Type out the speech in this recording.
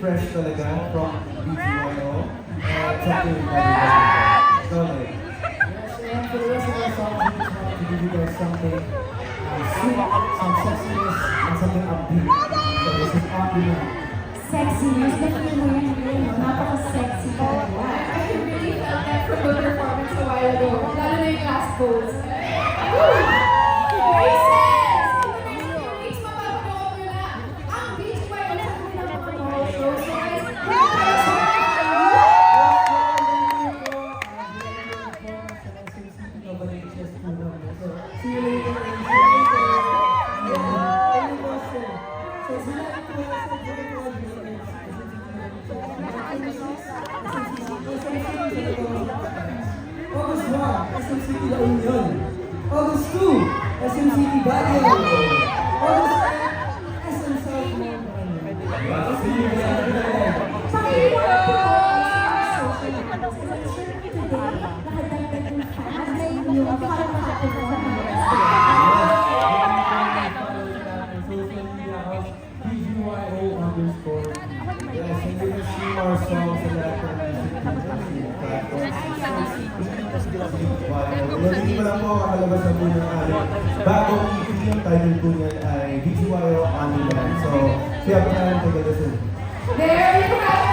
fresh talaga from BGYO. Something that so like, And for the rest of our songs, we just wanted to give you guys something sweet, some sexiness, and something upbeat. So this is On Demand. Sexiness, ganyan mo yan, Ray. Napaka-sexy ka. I really felt that from the performance a while ago. Lalo na yung last pose. Voices! In the next few weeks, mapapanood nyo na ang BGYO sa kanilang mga horror shows. So guys, See you later. August 1, SM City La Union. August 2, SM City Baguio. August 8, SM South Mall. See you later. Yes, and you can see our songs in that music platforms. Hindi pa lang po kakalabas na po ng bagong EP, yung title po niyan ay BGYO On Demand. So, kaya po natin taga-listen. there you have